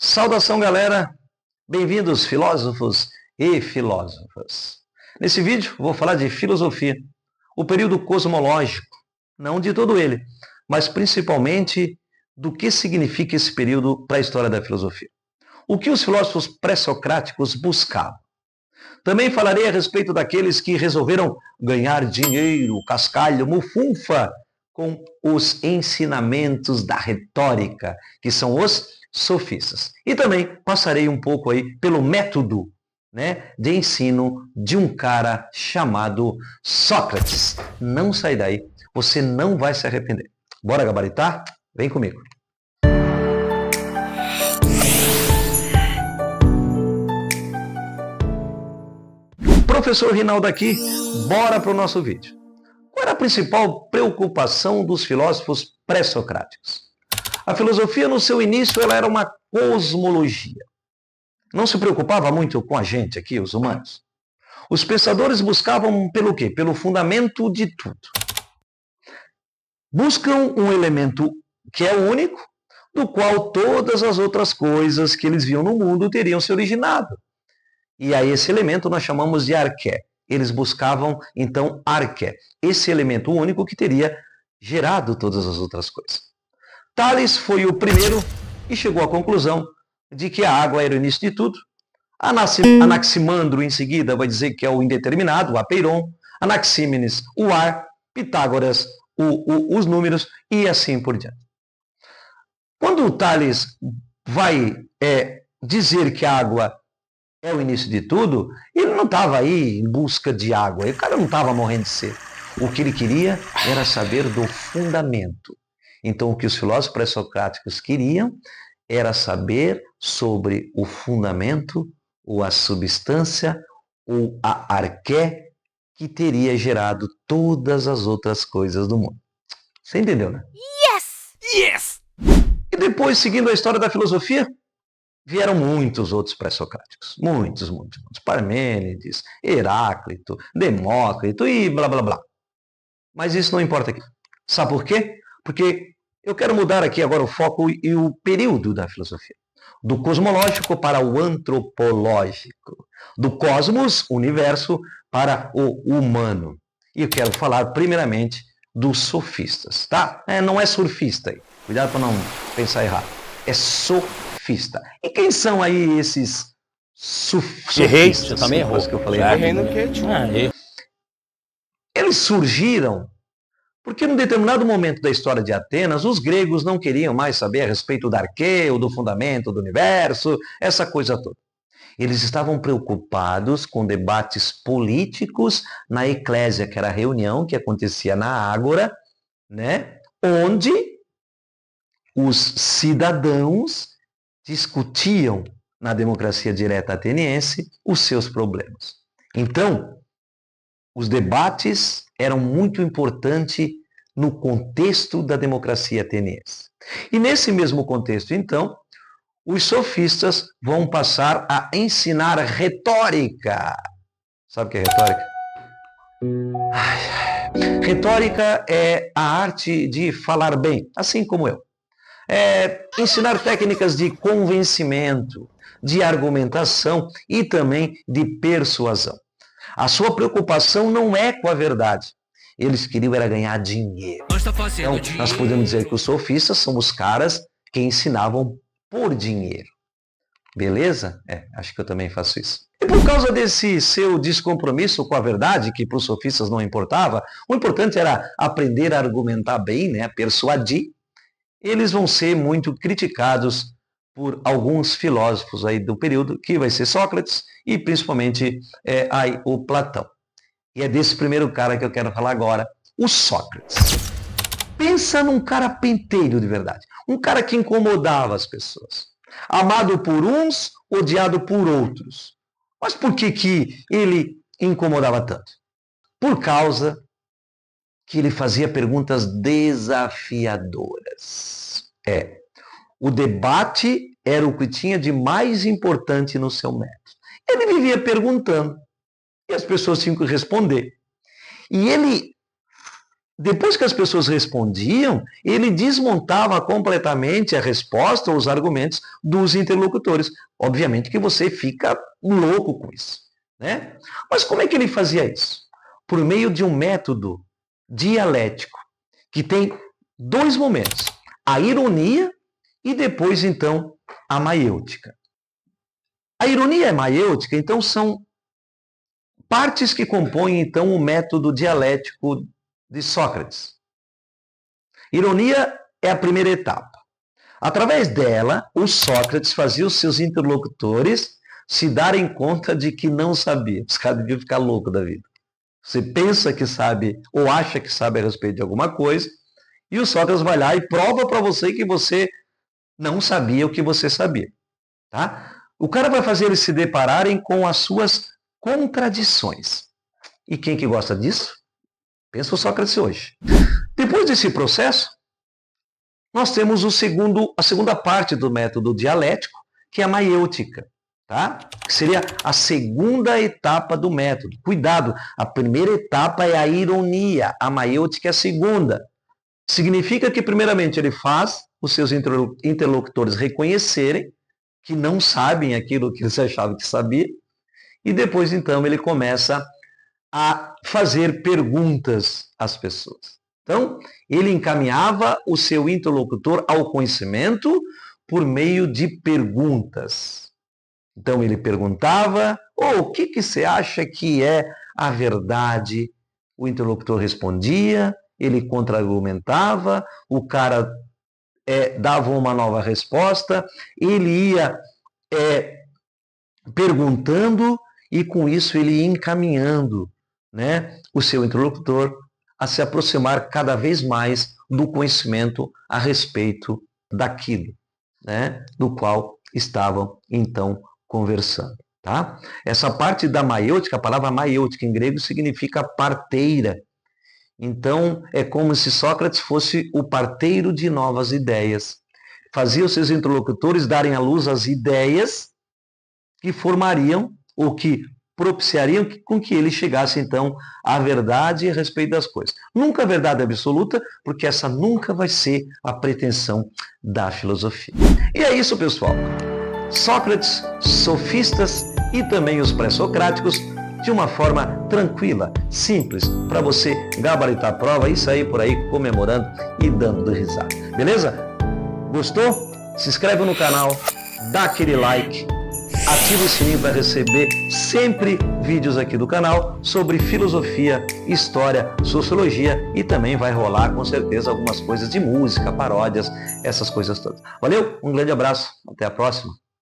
Saudação, galera! Bem-vindos, filósofos e filósofas. Nesse vídeo, vou falar de filosofia, o período cosmológico, não de todo ele, mas principalmente do que significa esse período para a história da filosofia. O que os filósofos pré-socráticos buscavam. Também falarei a respeito daqueles que resolveram ganhar dinheiro, cascalho, mufunfa, com os ensinamentos da retórica, que são os sofistas. E também passarei um pouco aí pelo método, de ensino de um cara chamado Sócrates. Não sai daí, você não vai se arrepender. Bora gabaritar? Vem comigo. Professor Rinaldo aqui, bora para o nosso vídeo. Qual era a principal preocupação dos filósofos pré-socráticos? A filosofia, no seu início, ela era uma cosmologia. Não se preocupava muito com a gente aqui, os humanos. Os pensadores buscavam pelo quê? Pelo fundamento de tudo. Buscam um elemento que é único, do qual todas as outras coisas que eles viam no mundo teriam se originado. E a esse elemento nós chamamos de arqué. Eles buscavam, então, arqué, esse elemento único que teria gerado todas as outras coisas. Tales foi o primeiro e chegou à conclusão de que a água era o início de tudo. Anaximandro, em seguida, vai dizer que é o indeterminado, o apeiron. Anaxímenes, o ar. Pitágoras, os números e assim por diante. Quando o Tales vai dizer que a água é o início de tudo, ele não estava aí em busca de água, o cara não estava morrendo de sede. O que ele queria era saber do fundamento. Então, o que os filósofos pré-socráticos queriam era saber sobre o fundamento, ou a substância, ou a arqué que teria gerado todas as outras coisas do mundo. Você entendeu, né? Yes! Yes! E depois, seguindo a história da filosofia, vieram muitos outros pré-socráticos. Muitos. Parmênides, Heráclito, Demócrito e blá, blá, blá. Mas isso não importa aqui. Sabe por quê? Porque eu quero mudar aqui agora o foco e o período da filosofia. Do cosmológico para o antropológico. Do cosmos, universo, para o humano. E eu quero falar, primeiramente, dos sofistas, tá? Não é surfista aí. Cuidado para não pensar errado. É sofista. E quem são aí esses sofistas? Você também errou. Que eu falei Errei no quê, tio? Eles surgiram porque, num determinado momento da história de Atenas, os gregos não queriam mais saber a respeito do arqueu, do fundamento do universo, essa coisa toda. Eles estavam preocupados com debates políticos na eclésia, que era a reunião que acontecia na ágora, onde os cidadãos discutiam na democracia direta ateniense os seus problemas. Então, os debates eram muito importantes no contexto da democracia ateniense. E nesse mesmo contexto, então, os sofistas vão passar a ensinar retórica. Sabe o que é retórica? Retórica é a arte de falar bem, assim como eu. Ensinar técnicas de convencimento, de argumentação e também de persuasão. A sua preocupação não é com a verdade. Eles queriam era ganhar dinheiro. Então, nós podemos dizer que os sofistas são os caras que ensinavam por dinheiro. Beleza? Acho que eu também faço isso. E por causa desse seu descompromisso com a verdade, que para os sofistas não importava, o importante era aprender a argumentar bem, persuadir, eles vão ser muito criticados por alguns filósofos aí do período, que vai ser Sócrates e principalmente aí o Platão. E é desse primeiro cara que eu quero falar agora, o Sócrates. Pensa num cara pentelho de verdade, um cara que incomodava as pessoas, amado por uns, odiado por outros. Mas por que ele incomodava tanto? Por causa que ele fazia perguntas desafiadoras. O debate era o que tinha de mais importante no seu método. Ele vivia perguntando e as pessoas tinham que responder. E ele depois que as pessoas respondiam, ele desmontava completamente a resposta ou os argumentos dos interlocutores. Obviamente que você fica louco com isso, né? Mas como é que ele fazia isso? Por meio de um método dialético, que tem dois momentos, a ironia e depois, então, a maiêutica. A ironia e a maiêutica, então, são partes que compõem, então, o método dialético de Sócrates. Ironia é a primeira etapa. Através dela, o Sócrates fazia os seus interlocutores se darem conta de que não sabia. Os caras deviam ficar loucos da vida. Você pensa que sabe ou acha que sabe a respeito de alguma coisa, e o Sócrates vai lá e prova para você que você não sabia o que você sabia. Tá? O cara vai fazer eles se depararem com as suas contradições. E quem que gosta disso? Pensa o Sócrates hoje. Depois desse processo, nós temos a segunda parte do método dialético, que é a maiêutica. Tá? Que seria a segunda etapa do método. Cuidado, a primeira etapa é a ironia, a maiêutica é a segunda. Significa que, primeiramente, ele faz os seus interlocutores reconhecerem que não sabem aquilo que eles achavam que sabia, e depois, então, ele começa a fazer perguntas às pessoas. Então, ele encaminhava o seu interlocutor ao conhecimento por meio de perguntas. Então, ele perguntava, o que você acha que é a verdade? O interlocutor respondia, ele contra-argumentava, o cara dava uma nova resposta, ele ia perguntando e, com isso, ele ia encaminhando, né, o seu interlocutor a se aproximar cada vez mais do conhecimento a respeito daquilo, né, do qual estavam, então, conversando. Tá? Essa parte da maiêutica, a palavra maiêutica em grego significa parteira. Então, é como se Sócrates fosse o parteiro de novas ideias. Fazia os seus interlocutores darem à luz as ideias que formariam ou que propiciariam com que ele chegasse, então, à verdade a respeito das coisas. Nunca a verdade absoluta, porque essa nunca vai ser a pretensão da filosofia. E é isso, pessoal. Sócrates, sofistas e também os pré-socráticos, de uma forma tranquila, simples, para você gabaritar a prova e sair por aí comemorando e dando risada. Beleza? Gostou? Se inscreve no canal, dá aquele like, ativa o sininho para receber sempre vídeos aqui do canal sobre filosofia, história, sociologia, e também vai rolar com certeza algumas coisas de música, paródias, essas coisas todas. Valeu? Um grande abraço, até a próxima.